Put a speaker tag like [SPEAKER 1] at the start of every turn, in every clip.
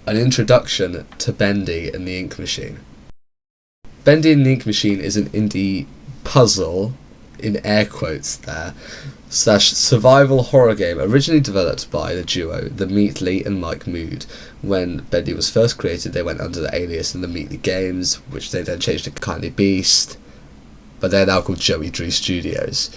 [SPEAKER 1] An introduction to Bendy and the Ink Machine. Bendy and the Ink Machine is an indie puzzle, in air quotes there, / survival horror game originally developed by the duo TheMeatly and Mike Mood. When Bendy was first created, they went under the alias TheMeatly Games, which they then changed to Kindly Beast, but they're now called Joey Drew Studios.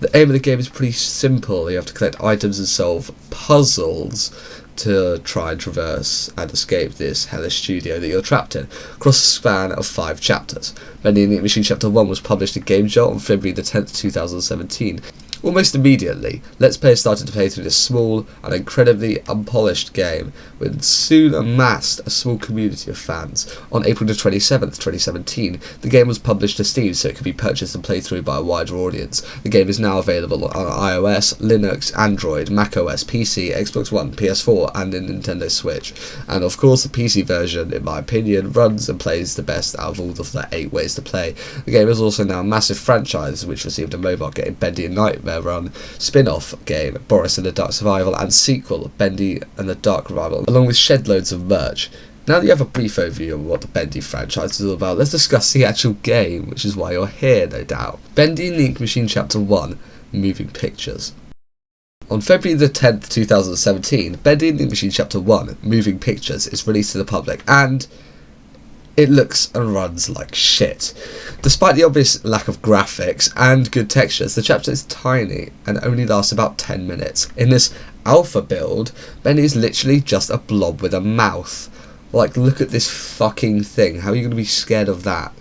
[SPEAKER 1] The aim of the game is pretty simple. You have to collect items and solve puzzles to try and traverse and escape this hellish studio that you're trapped in, across a span of 5 chapters. Bendy and the Ink Machine Chapter 1 was published in Game Jolt on February the 10th, 2017. Almost immediately, Let's Players started to play through this small and incredibly unpolished game, which soon amassed a small community of fans. On April the 27th, 2017, the game was published to Steam so it could be purchased and played through by a wider audience. The game is now available on iOS, Linux, Android, macOS, PC, Xbox One, PS4 and the Nintendo Switch. And of course the PC version, in my opinion, runs and plays the best out of all of the 8 ways to play. The game is also now a massive franchise which received a mobile game, Bendy and Nightmare Run, spin-off game Boris and the Dark Survival, and sequel Bendy and the Dark Revival, along with shed loads of merch. Now that you have a brief overview of what the Bendy franchise is all about, let's discuss the actual game, which is why you're here, no doubt. Bendy and the Ink Machine Chapter 1, Moving Pictures. On February the 10th, 2017, Bendy and the Ink Machine Chapter 1, Moving Pictures is released to the public, and it looks and runs like shit. Despite the obvious lack of graphics and good textures, the chapter is tiny and only lasts about 10 minutes. In this alpha build, Bendy is literally just a blob with a mouth. Like, look at this fucking thing. How are you going to be scared of that?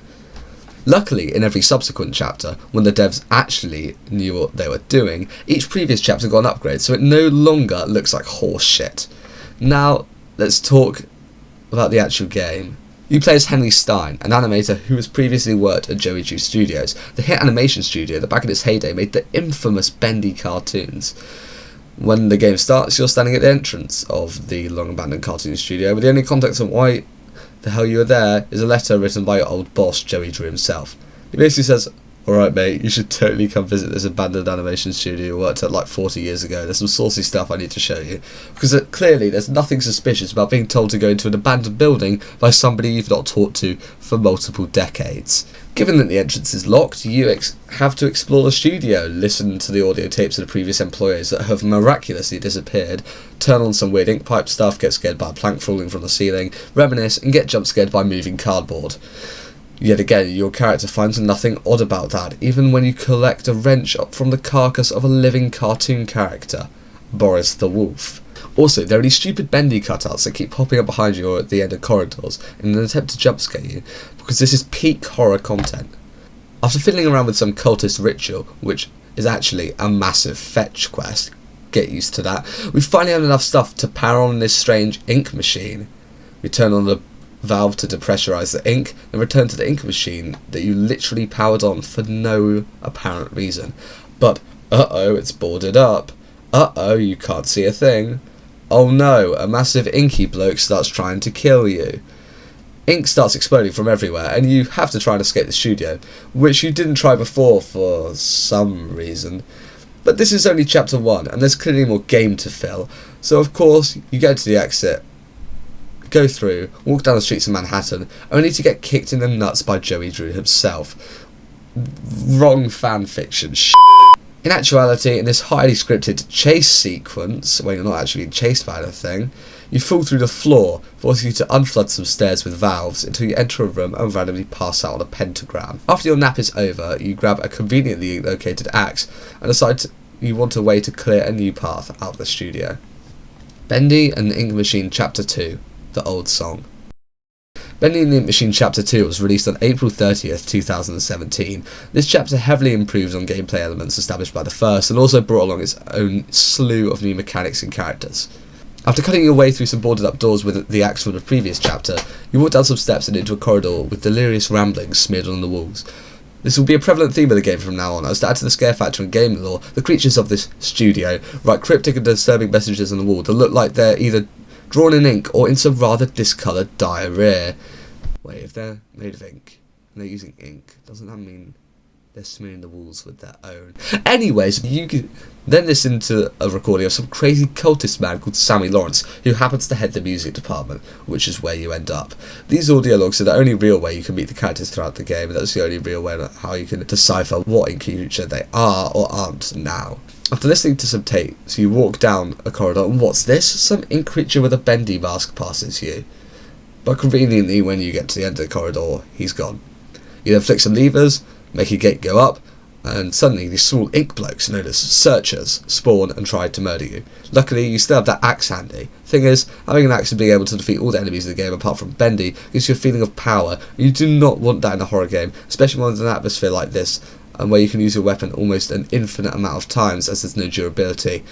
[SPEAKER 1] Luckily, in every subsequent chapter, when the devs actually knew what they were doing, each previous chapter got an upgrade, so it no longer looks like horse shit. Now, let's talk about the actual game. You play as Henry Stein, an animator who has previously worked at Joey Drew Studios, the hit animation studio that back in its heyday made the infamous Bendy cartoons. When the game starts, you're standing at the entrance of the long-abandoned cartoon studio, with the only context on why the hell you are there is a letter written by your old boss, Joey Drew himself. He basically says, "Alright mate, you should totally come visit this abandoned animation studio you worked at like 40 years ago. There's some saucy stuff I need to show you." Because clearly there's nothing suspicious about being told to go into an abandoned building by somebody you've not talked to for multiple decades. Given that the entrance is locked, you have to explore the studio, listen to the audio tapes of the previous employees that have miraculously disappeared, turn on some weird ink pipe stuff, get scared by a plank falling from the ceiling, reminisce and get jump scared by moving cardboard. Yet again, your character finds nothing odd about that, even when you collect a wrench from the carcass of a living cartoon character, Boris the Wolf. Also, there are these stupid Bendy cutouts that keep popping up behind you or at the end of corridors in an attempt to jump scare you, because this is peak horror content. After fiddling around with some cultist ritual, which is actually a massive fetch quest, get used to that, we finally have enough stuff to power on this strange ink machine. We turn on the valve to depressurize the ink, and return to the ink machine that you literally powered on for no apparent reason. But, uh-oh, it's boarded up. Uh-oh, you can't see a thing. Oh no, a massive inky bloke starts trying to kill you. Ink starts exploding from everywhere, and you have to try and escape the studio, which you didn't try before for some reason. But this is only chapter 1, and there's clearly more game to fill, so of course, you go to the exit, go through, walk down the streets of Manhattan, only to get kicked in the nuts by Joey Drew himself. Wrong fanfiction shit. In actuality, in this highly scripted chase sequence, where you're not actually being chased by anything, you fall through the floor, forcing you to unflood some stairs with valves until you enter a room and randomly pass out on a pentagram. After your nap is over, you grab a conveniently located axe and decide you want a way to clear a new path out of the studio. Bendy and the Ink Machine Chapter 2, The Old Song. Bendy and the Ink Machine Chapter 2 was released on April 30th, 2017. This chapter heavily improves on gameplay elements established by the first, and also brought along its own slew of new mechanics and characters. After cutting your way through some boarded up doors with the axe from the previous chapter, you walk down some steps and into a corridor with delirious ramblings smeared on the walls. This will be a prevalent theme of the game from now on, as to add to the scare factor in game lore, the creatures of this studio write cryptic and disturbing messages on the wall that look like they're either drawn in ink or in some rather discoloured diarrhea. Wait, if they're made of ink and they're using ink, doesn't that mean They're smearing the walls with their own. Anyways, you can then listen to a recording of some crazy cultist man called Sammy Lawrence, who happens to head the music department, which is where you end up. These audio logs are the only real way you can meet the characters throughout the game, and that's the only real way how you can decipher what in creature they are or aren't now. After listening to some tapes, you walk down a corridor, and what's this? Some ink creature with a Bendy mask passes you. But conveniently, when you get to the end of the corridor, he's gone. You then flick some levers, make a gate go up, and suddenly these small ink blokes known as searchers spawn and try to murder you. Luckily, you still have that axe handy. Thing is, having an axe and being able to defeat all the enemies in the game apart from Bendy gives you a feeling of power. You do not want that in a horror game, especially one with an atmosphere like this, and where you can use your weapon almost an infinite amount of times as there's no durability.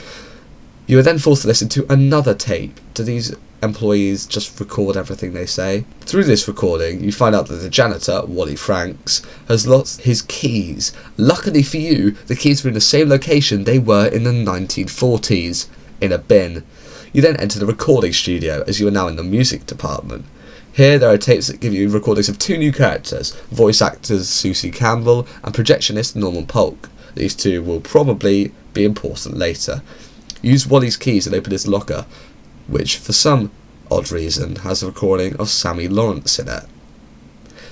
[SPEAKER 1] You are then forced to listen to another tape. Do these employees just record everything they say? Through this recording, you find out that the janitor, Wally Franks, has lost his keys. Luckily for you, the keys were in the same location they were in the 1940s, in a bin. You then enter the recording studio, as you are now in the music department. Here there are tapes that give you recordings of two new characters, voice actors Susie Campbell and projectionist Norman Polk. These two will probably be important later. Use Wally's keys and open his locker, which for some odd reason has a recording of Sammy Lawrence in it.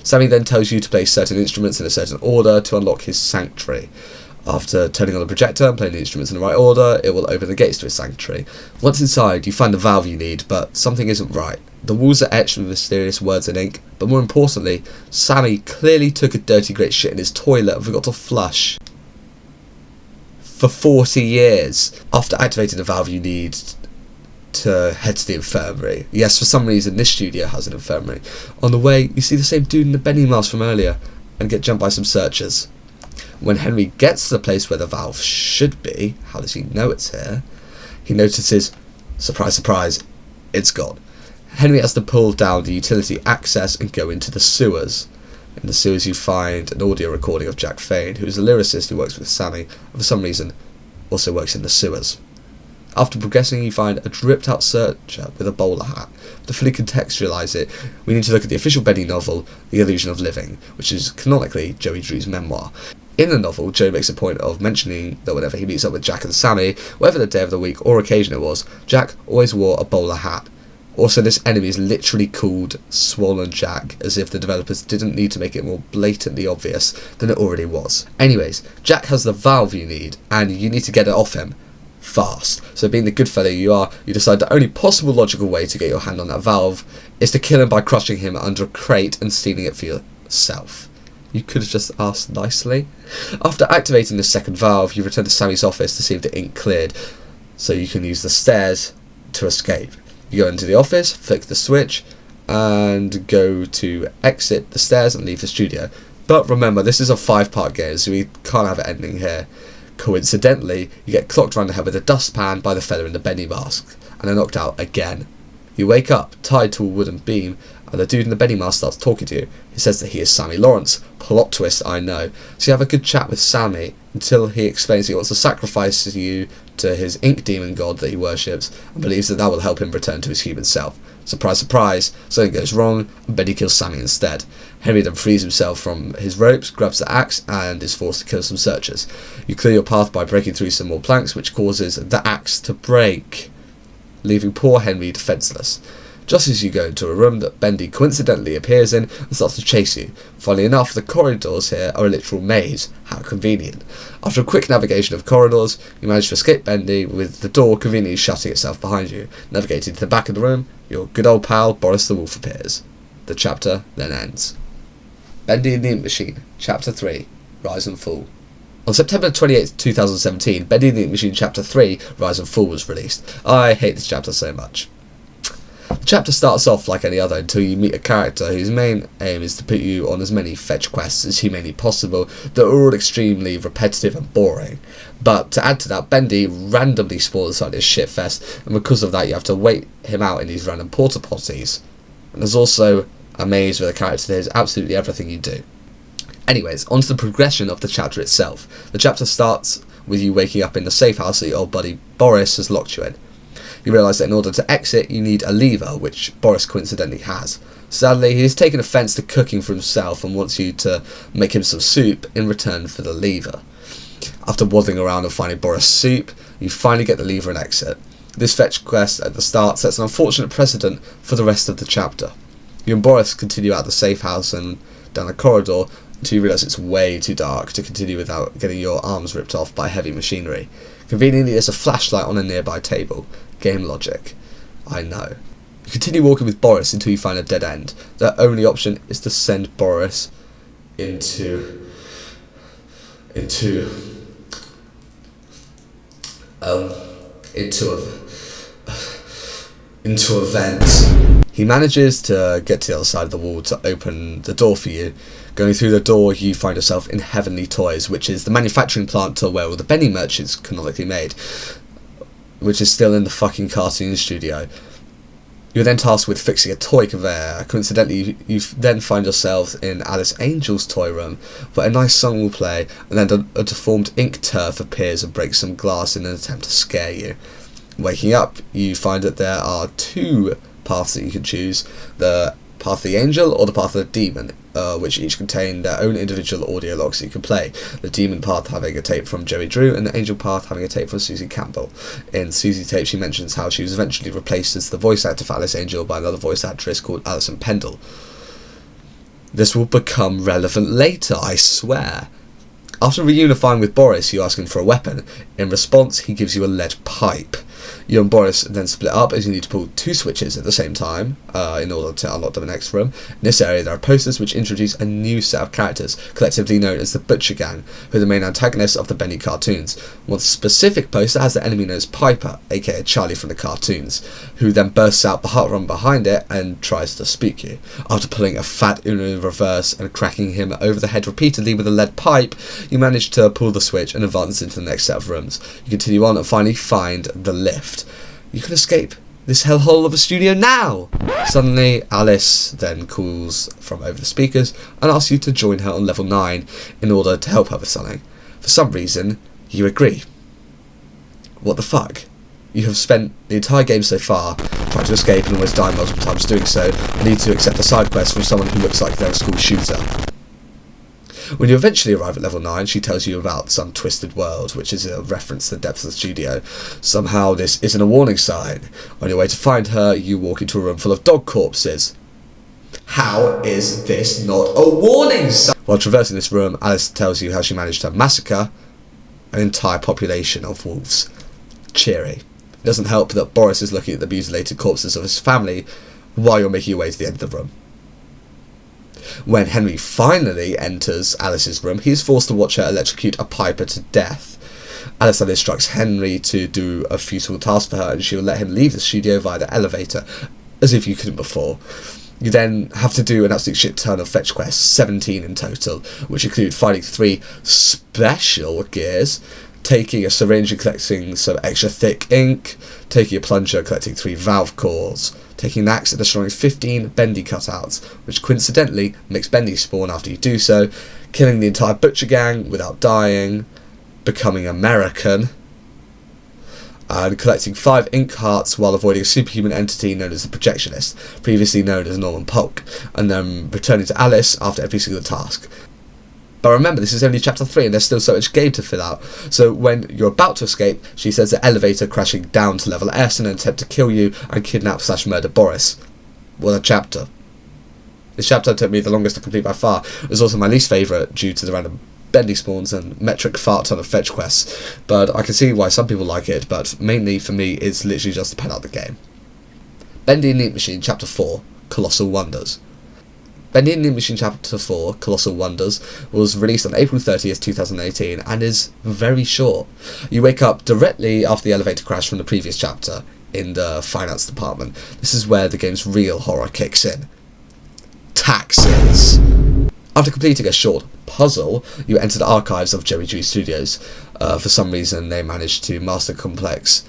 [SPEAKER 1] Sammy then tells you to play certain instruments in a certain order to unlock his sanctuary. After turning on the projector and playing the instruments in the right order, it will open the gates to his sanctuary. Once inside, you find the valve you need, but something isn't right. The walls are etched with mysterious words in ink, but more importantly, Sammy clearly took a dirty great shit in his toilet and forgot to flush. For 40 years. After activating the valve you need to head to the infirmary. Yes, for some reason this studio has an infirmary. On the way, you see the same dude in the Bendy mask from earlier and get jumped by some searchers. When Henry gets to the place where the valve should be, how does he know it's here? He notices, surprise, surprise, it's gone. Henry has to pull down the utility access and go into the sewers. In the sewers you find an audio recording of Jack Fane, who is a lyricist who works with Sammy, and for some reason also works in the sewers. After progressing, you find a dripped out searcher with a bowler hat. To fully contextualise it, we need to look at the official Bendy novel, The Illusion of Living, which is canonically Joey Drew's memoir. In the novel, Joe makes a point of mentioning that whenever he meets up with Jack and Sammy, whatever the day of the week or occasion it was, Jack always wore a bowler hat. Also, this enemy is literally called Swollen Jack, as if the developers didn't need to make it more blatantly obvious than it already was. Anyways, Jack has the valve you need, and you need to get it off him fast. So being the good fellow you are, you decide the only possible logical way to get your hand on that valve is to kill him by crushing him under a crate and stealing it for yourself. You could have just asked nicely. After activating the second valve, you return to Sammy's office to see if the ink cleared, so you can use the stairs to escape. You go into the office, flick the switch, and go to exit the stairs and leave the studio. But remember, this is a 5-part game, so we can't have it ending here. Coincidentally, you get clocked round the head with a dustpan by the fella in the Bendy mask, and are knocked out again. You wake up, tied to a wooden beam, and the dude in the Bendy mask starts talking to you. He says that he is Sammy Lawrence. Plot twist, I know. So you have a good chat with Sammy until he explains he wants to sacrifice you to his ink demon god that he worships and believes that will help him return to his human self. Surprise, surprise, something goes wrong and Bendy kills Sammy instead. Henry then frees himself from his ropes, grabs the axe and is forced to kill some searchers. You clear your path by breaking through some more planks, which causes the axe to break, leaving poor Henry defenceless. Just as you go into a room that Bendy coincidentally appears in and starts to chase you. Funnily enough, the corridors here are a literal maze. How convenient. After a quick navigation of corridors, you manage to escape Bendy with the door conveniently shutting itself behind you. Navigating to the back of the room, your good old pal Boris the Wolf appears. The chapter then ends. Bendy and the Ink Machine, Chapter 3, Rise and Fall. On September 28, 2017, Bendy and the Ink Machine Chapter 3, Rise and Fall was released. I hate this chapter so much. The chapter starts off like any other until you meet a character whose main aim is to put you on as many fetch quests as humanly possible that are all extremely repetitive and boring. But to add to that, Bendy randomly spawns on his shitfest, and because of that you have to wait him out in these random porta potties. And there's also a maze where the character does absolutely everything you do. Anyways, on to the progression of the chapter itself. The chapter starts with you waking up in the safe house that your old buddy Boris has locked you in. You realise that in order to exit, you need a lever, which Boris coincidentally has. Sadly, he has taken offence to cooking for himself and wants you to make him some soup in return for the lever. After waddling around and finding Boris' soup, you finally get the lever and exit. This fetch quest at the start sets an unfortunate precedent for the rest of the chapter. You and Boris continue out the safe house and down a corridor until you realise it's way too dark to continue without getting your arms ripped off by heavy machinery. Conveniently, there's a flashlight on a nearby table. Game logic. I know. You continue walking with Boris until you find a dead end. The only option is to send Boris into a vent. He manages to get to the other side of the wall to open the door for you. Going through the door, you find yourself in Heavenly Toys, which is the manufacturing plant to where all the Bendy merch is canonically made, which is still in the fucking cartoon studio. You're then tasked with fixing a toy conveyor. Coincidentally, you then find yourself in Alice Angel's toy room, where a nice song will play, and then a deformed ink turf appears and breaks some glass in an attempt to scare you. Waking up, you find that there are two paths that you can choose: the path of the angel or the path of the demon, which each contain their own individual audio logs that you can play. The demon path having a tape from Joey Drew, and the angel path having a tape from Susie Campbell. In Susie tape, she mentions how she was eventually replaced as the voice actor for Alice Angel by another voice actress called Alison Pendle. This will become relevant later, I swear. After reunifying with Boris, you ask him for a weapon. In response, he gives you a lead pipe. You and Boris then split up as you need to pull two switches at the same time in order to unlock the next room. In this area, there are posters which introduce a new set of characters, collectively known as the Butcher Gang, who are the main antagonists of the Bendy cartoons. One specific poster has the enemy known as Piper, aka Charlie from the cartoons, who then bursts out from behind it and tries to spook you. After pulling a fat Uno reverse and cracking him over the head repeatedly with a lead pipe, you manage to pull the switch and advance into the next set of rooms. You continue on and finally find the lift. You can escape this hellhole of a studio now! Suddenly, Alice then calls from over the speakers and asks you to join her on level 9 in order to help her with something. For some reason, you agree. What the fuck? You have spent the entire game so far trying to escape and almost dying multiple times doing so, and need to accept a side quest from someone who looks like they're a school shooter. When you eventually arrive at level 9, she tells you about some twisted world, which is a reference to the depths of the studio. Somehow this isn't a warning sign. On your way to find her, you walk into a room full of dog corpses. How is this not a warning sign? While traversing this room, Alice tells you how she managed to massacre an entire population of wolves. Cheery. It doesn't help that Boris is looking at the mutilated corpses of his family while you're making your way to the end of the room. When Henry finally enters Alice's room, he is forced to watch her electrocute a Piper to death. Alice then instructs Henry to do a futile task for her, and she will let him leave the studio via the elevator, as if you couldn't before. You then have to do an absolute shit ton of fetch quests, 17 in total, which include finding 3 special gears, taking a syringe and collecting some extra thick ink, taking a plunger, collecting 3 valve cores, taking an axe and destroying 15 Bendy cutouts, which coincidentally makes Bendy spawn after you do so, killing the entire Butcher Gang without dying, becoming American, and collecting 5 ink hearts while avoiding a superhuman entity known as the Projectionist, previously known as Norman Polk, and then returning to Alice after every single task. But remember, this is only chapter 3 and there's still so much game to fill out. So when you're about to escape, she sends the elevator crashing down to level S in an attempt to kill you and kidnap/murder Boris. What a chapter. This chapter took me the longest to complete by far. It was also my least favourite due to the random Bendy spawns and metric fart ton of fetch quests. But I can see why some people like it, but mainly for me it's literally just to pen out the game. Bendy and Neat Machine Chapter 4, Colossal Wonders. Bendy and Neat Machine Chapter 4, Colossal Wonders, was released on April 30th, 2018, and is very short. You wake up directly after the elevator crash from the previous chapter, in the finance department. This is where the game's real horror kicks in. Taxes! After completing a short puzzle, you enter the archives of Joey Drew Studios. For some reason, they managed to master complex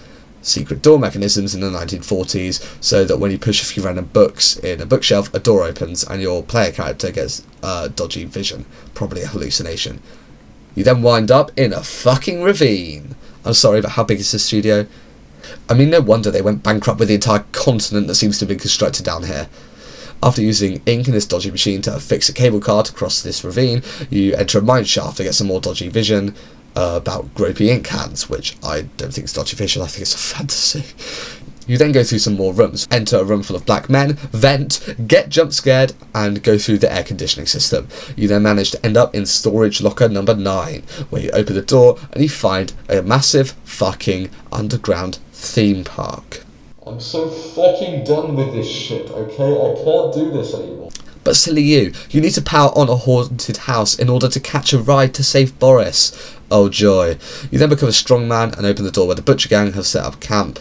[SPEAKER 1] secret door mechanisms in the 1940s, so that when you push a few random books in a bookshelf, a door opens and your player character gets dodgy vision, probably a hallucination. You then wind up in a fucking ravine. I'm sorry, but how big is this studio? I mean, no wonder they went bankrupt with the entire continent that seems to have been constructed down here. After using ink in this dodgy machine to fix a cable car to cross this ravine, you enter a mine shaft to get some more dodgy vision about gropey ink hands, which I don't think is dodgy vision, I think it's a fantasy. You then go through some more rooms, enter a room full of black men, vent, get jump scared, and go through the air conditioning system. You then manage to end up in storage locker number 9, where you open the door and you find a massive fucking underground theme park. I'm so fucking done with this shit, okay? I can't do this anymore. But silly you need to power on a haunted house in order to catch a ride to save Boris. Oh joy. You then become a strong man and open the door where the butcher gang have set up camp.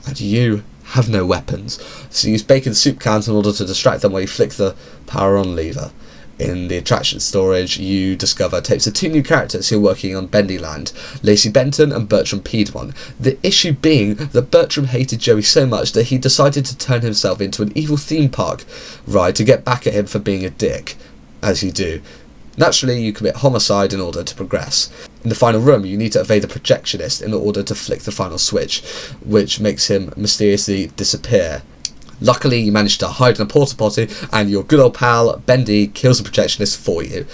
[SPEAKER 1] And you have no weapons, so you use bacon soup cans in order to distract them while you flick the power on lever. In the attraction storage, you discover tapes of 2 new characters who are working on Bendy Land, Lacey Benton and Bertram Piedmont. The issue being that Bertram hated Joey so much that he decided to turn himself into an evil theme park ride to get back at him for being a dick, as you do. Naturally, you commit homicide in order to progress. In the final room, you need to evade the projectionist in order to flick the final switch, which makes him mysteriously disappear. Luckily, you manage to hide in a porta potty, and your good old pal, Bendy, kills the projectionist for you.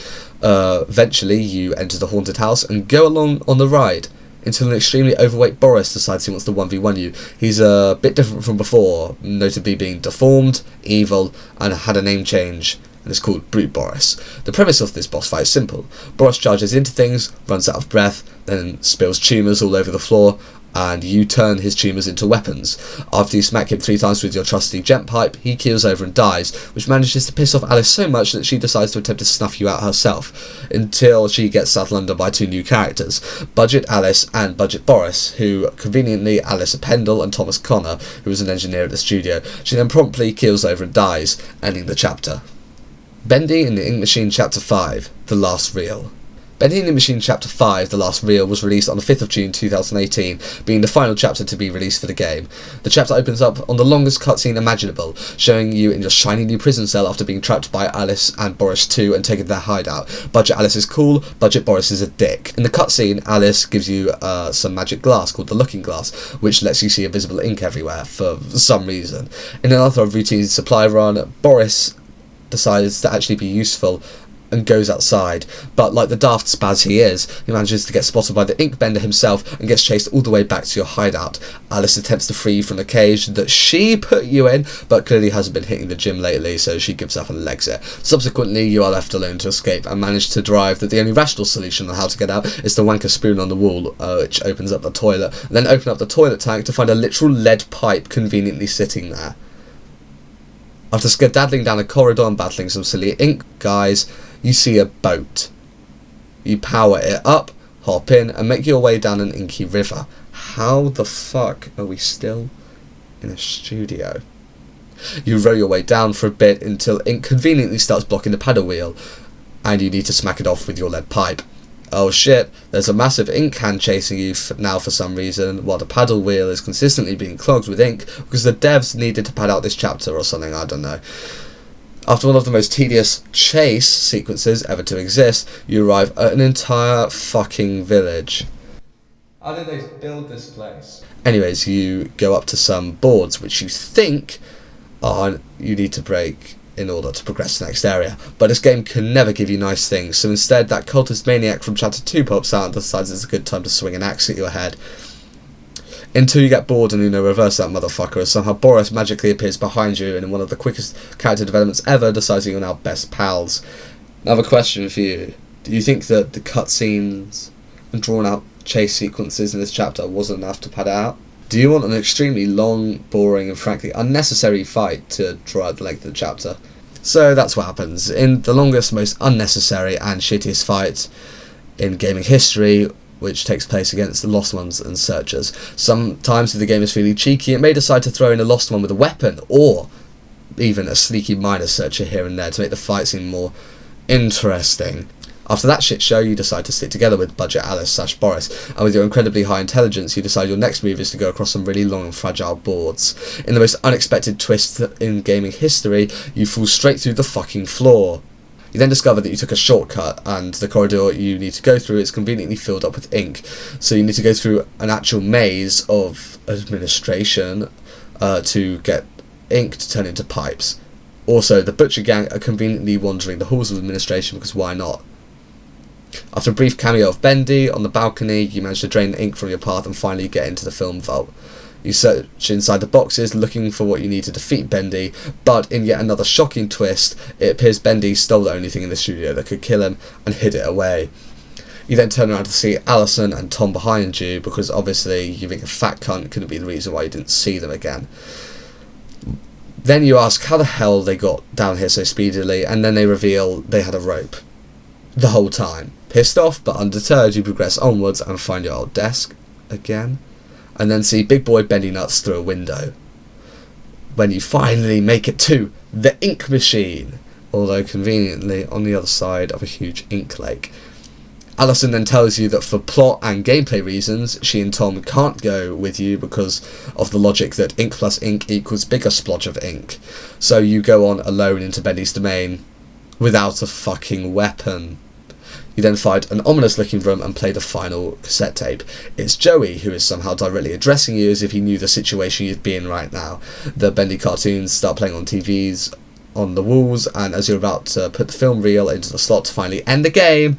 [SPEAKER 1] Eventually, you enter the haunted house and go along on the ride, until an extremely overweight Boris decides he wants to 1v1 you. He's a bit different from before, notably being deformed, evil, and had a name change, and it's called Brute Boris. The premise of this boss fight is simple. Boris charges into things, runs out of breath, then spills tumours all over the floor, and you turn his tumours into weapons. After you smack him 3 times with your trusty jet pipe, he keels over and dies, which manages to piss off Alice so much that she decides to attempt to snuff you out herself, until she gets settled under by 2 new characters, Budget Alice and Budget Boris, who, conveniently, Alice Pendle and Thomas Connor, who was an engineer at the studio. She then promptly keels over and dies, ending the chapter. Bendy in the Ink Machine Chapter 5, The Last Reel. Bendy in the Machine Chapter 5, The Last Reel was released on the 5th of June 2018, being the final chapter to be released for the game. The chapter opens up on the longest cutscene imaginable, showing you in your shiny new prison cell after being trapped by Alice and Boris 2 and taken to their hideout. Budget Alice is cool, Budget Boris is a dick. In the cutscene, Alice gives you some magic glass called the Looking Glass, which lets you see invisible ink everywhere for some reason. In another routine supply run, Boris decides to actually be useful and goes outside, but like the daft spaz he is, he manages to get spotted by the ink bender himself and gets chased all the way back to your hideout. Alice attempts to free you from the cage that she put you in, but clearly hasn't been hitting the gym lately, so she gives up and legs it. Subsequently, you are left alone to escape and manage to derive that the only rational solution on how to get out is to wank a spoon on the wall, which opens up the toilet, and then open up the toilet tank to find a literal lead pipe conveniently sitting there. After skedaddling down a corridor and battling some silly ink guys, you see a boat. You power it up, hop in, and make your way down an inky river. How the fuck are we still in a studio? You row your way down for a bit until ink conveniently starts blocking the paddle wheel, and you need to smack it off with your lead pipe. Oh shit, there's a massive ink can chasing you now for some reason, while the paddle wheel is consistently being clogged with ink because the devs needed to pad out this chapter or something, I don't know. After one of the most tedious chase sequences ever to exist, you arrive at an entire fucking village. How did they build this place? Anyways, you go up to some boards which you think you need to break in order to progress to the next area, but this game can never give you nice things, so instead that cultist maniac from chapter 2 pops out and decides it's a good time to swing an axe at your head. Until you get bored and reverse that motherfucker, as somehow Boris magically appears behind you and in one of the quickest character developments ever decides you're now best pals. Another question for you. Do you think that the cutscenes and drawn out chase sequences in this chapter wasn't enough to pad it out? Do you want an extremely long, boring and frankly unnecessary fight to draw out the length of the chapter? So that's what happens. In the longest, most unnecessary and shittiest fight in gaming history, which takes place against the Lost Ones and Searchers. Sometimes if the game is feeling cheeky, it may decide to throw in a Lost One with a weapon, or even a sneaky minor searcher here and there to make the fight seem more interesting. After that shit show, you decide to stick together with Budget Alice / Boris, and with your incredibly high intelligence, you decide your next move is to go across some really long and fragile boards. In the most unexpected twist in gaming history, you fall straight through the fucking floor. You then discover that you took a shortcut, and the corridor you need to go through is conveniently filled up with ink. So you need to go through an actual maze of administration to get ink to turn into pipes. Also, the Butcher Gang are conveniently wandering the halls of administration, because why not? After a brief cameo of Bendy on the balcony, you manage to drain the ink from your path and finally get into the film vault. You search inside the boxes looking for what you need to defeat Bendy, but in yet another shocking twist, it appears Bendy stole the only thing in the studio that could kill him and hid it away. You then turn around to see Alison and Tom behind you, because obviously you being a fat cunt couldn't be the reason why you didn't see them again. Then you ask how the hell they got down here so speedily, and then they reveal they had a rope. The whole time. Pissed off but undeterred, you progress onwards and find your old desk again, and then see Big Boy Bendy Nuts through a window. When you finally make it to the ink machine, although conveniently on the other side of a huge ink lake. Alison then tells you that for plot and gameplay reasons, she and Tom can't go with you because of the logic that ink plus ink equals bigger splodge of ink. So you go on alone into Bendy's domain without a fucking weapon. You then find an ominous looking room and play the final cassette tape. It's Joey who is somehow directly addressing you as if he knew the situation you'd be in right now. The Bendy cartoons start playing on TVs on the walls, and as you're about to put the film reel into the slot to finally end the game,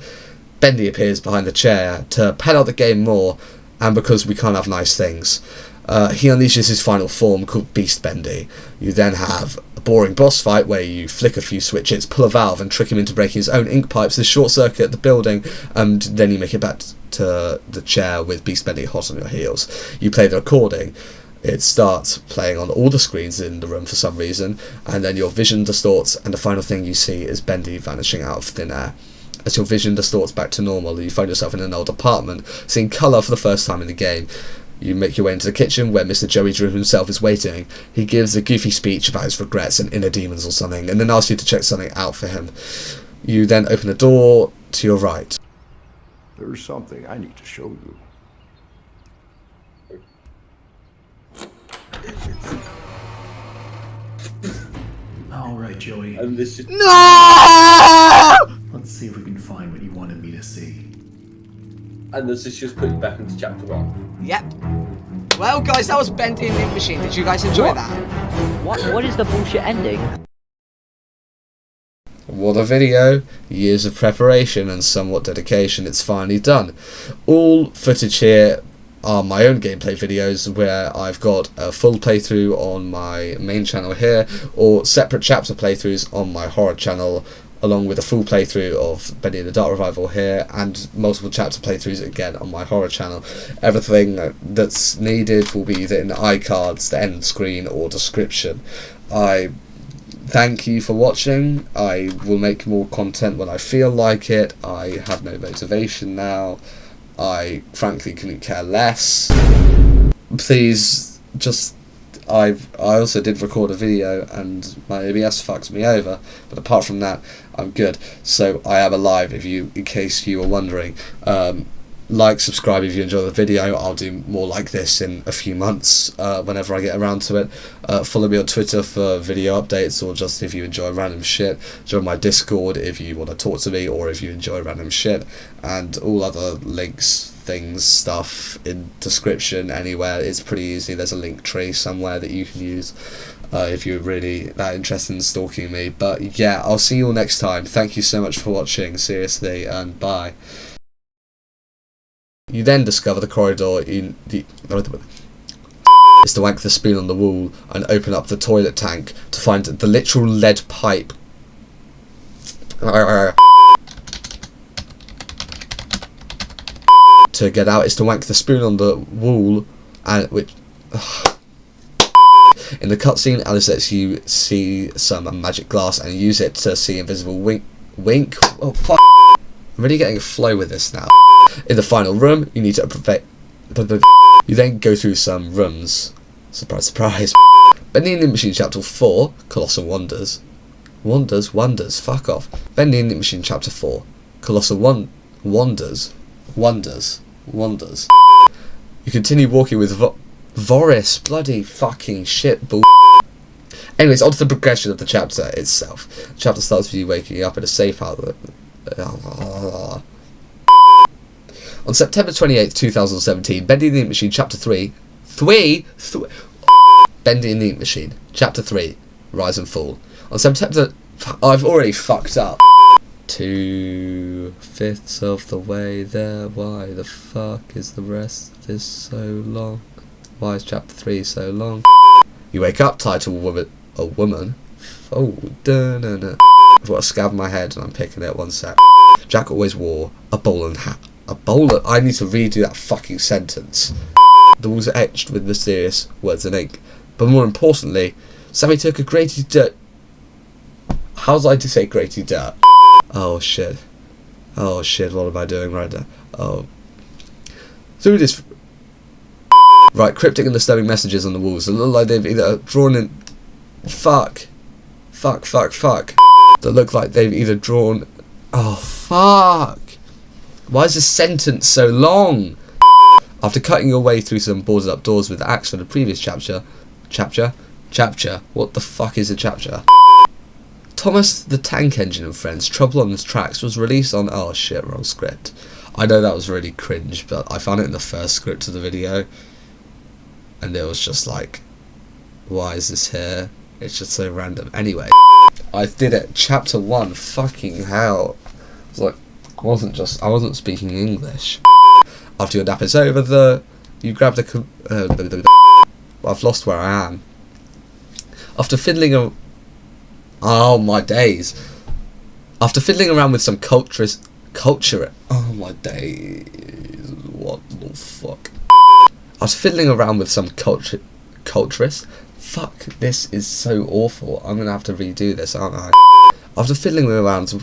[SPEAKER 1] Bendy appears behind the chair to pad out the game more, and because we can't have nice things. He unleashes his final form called Beast Bendy. You then have a boring boss fight where you flick a few switches, pull a valve and trick him into breaking his own ink pipes to short circuit the building, and then you make it back to the chair with Beast Bendy hot on your heels. You play the recording. It starts playing on all the screens in the room for some reason, and then your vision distorts, and the final thing you see is Bendy vanishing out of thin air. As your vision distorts back to normal, you find yourself in an old apartment, seeing colour for the first time in the game. You make your way into the kitchen where Mr. Joey Drew himself is waiting. He gives a goofy speech about his regrets and inner demons or something, and then asks you to check something out for him. You then open a door to your right.
[SPEAKER 2] There's something I need to show you.
[SPEAKER 3] All right, Joey.
[SPEAKER 4] And this is
[SPEAKER 1] No!
[SPEAKER 3] Let's see if we can find what you wanted me to see.
[SPEAKER 4] and this is just put you back into chapter 1.
[SPEAKER 5] Yep. Well, guys, that was Bendy and the Ink Machine. Did you guys enjoy that?
[SPEAKER 6] What is the bullshit ending?
[SPEAKER 1] What a video. Years of preparation and somewhat dedication. It's finally done. All footage here are my own gameplay videos where I've got a full playthrough on my main channel here, or separate chapter playthroughs on my horror channel, along with a full playthrough of Bendy and the Dark Revival here, and multiple chapter playthroughs again on my horror channel. Everything that's needed will be either in the iCards, the end screen, or description. I thank you for watching. I will make more content when I feel like it. I have no motivation now. I frankly couldn't care less. Please just... I also did record a video and my OBS fucked me over, but apart from that I'm good. So I am alive, in case you were wondering. Like, subscribe if you enjoy the video. I'll do more like this in a few months whenever I get around to it. Follow me on Twitter for video updates, or just if you enjoy random shit. Join my Discord if you want to talk to me, or if you enjoy random shit, and all other links, things, stuff in description anywhere. It's pretty easy. There's a link tree somewhere that you can use if you're really that interested in stalking me. But yeah, I'll see you all next time. Thank you so much for watching, seriously, and bye. You then discover the corridor in the... is to wank the spoon on the wall and open up the toilet tank to find the literal lead pipe. To get out is to wank the spoon on the wall, and which... In the cutscene, Alice lets you see some magic glass and use it to see invisible wink. Oh fuck! I'm really getting a flow with this now. In the final room, you need to prevent. You then go through some rooms. Surprise, surprise. Bendy and the Machine Chapter 4, Colossal Wonders. Wonders, fuck off. Bendy and the Machine Chapter 4, Colossal Wonders. You continue walking with Voris, bloody fucking shit bull. Anyways, on to the progression of the chapter itself. The chapter starts with you waking up in a safe house. On September 28th, 2017, Bendy and the Ink Machine, Chapter 3. Bendy and the Ink Machine, Chapter 3, Rise and Fall. On September... I've already fucked up. 2/5 of the way there. Why the fuck is the rest of this so long? Why is Chapter 3 so long? You wake up, title a woman. Oh, da-na-na. I've got a scab in my head and I'm picking it, one sec. Jack always wore a bowler hat. A bowler? I need to redo that fucking sentence. The walls are etched with mysterious words in ink. But more importantly, Sammy took a grated dirt. How's I to say grated dirt? Oh shit. Oh shit, what am I doing right now? Oh. Through this... Right, cryptic and disturbing messages on the walls. They look like they've either drawn in... Fuck. That look like they've either drawn... Oh, fuck. Why is this sentence so long? After cutting your way through some boarded up doors with the axe from the previous chapter... What the fuck is a chapter? Thomas the Tank Engine and Friends, Trouble on the Tracks was released on... Oh shit, wrong script. I know that was really cringe, but I found it in the first script of the video. And it was just like... Why is this here? It's just so random. Anyway, I did it. Chapter 1. Fucking hell. It was like... I wasn't speaking English. After your nap is over, you grab the... I've lost where I am. After fiddling a... Oh my days. After fiddling around with some culture... Oh my days. What the fuck? After fiddling around with some culturist... Fuck, this is so awful. I'm gonna have to redo this, aren't I? After fiddling around...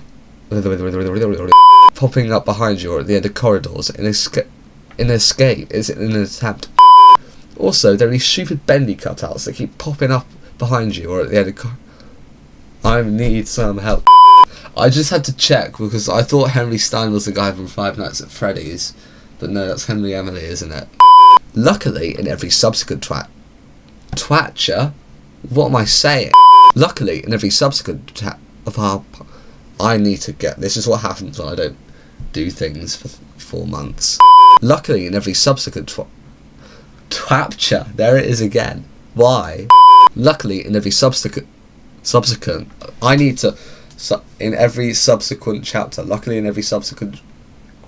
[SPEAKER 1] Popping up behind you or at the end of corridors in escape is in an attempt. Also, there are these stupid Bendy cutouts that keep popping up behind you or at the end of I need some help. I just had to check because I thought Henry Stein was the guy from Five Nights at Freddy's, but no, that's Henry Emily, isn't it? Luckily, in every subsequent twatcher, what am I saying? Luckily, in every subsequent I need to get... This is what happens when I don't do things for 4 months. Luckily, in every subsequent twatcher, there it is again. Why? Luckily, in every subsequent... I need to... in every subsequent chapter. Luckily, in every subsequent...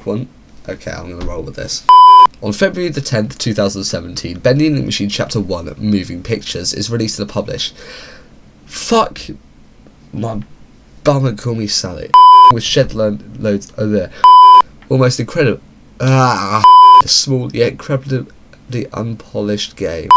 [SPEAKER 1] Okay, I'm going to roll with this. On February the 10th, 2017, Bendy and the Ink Machine Chapter 1, Moving Pictures, is released to the publish. Fuck my bum and call me Sally. With shed loads over there. Almost incredible. A small yet incredibly unpolished game.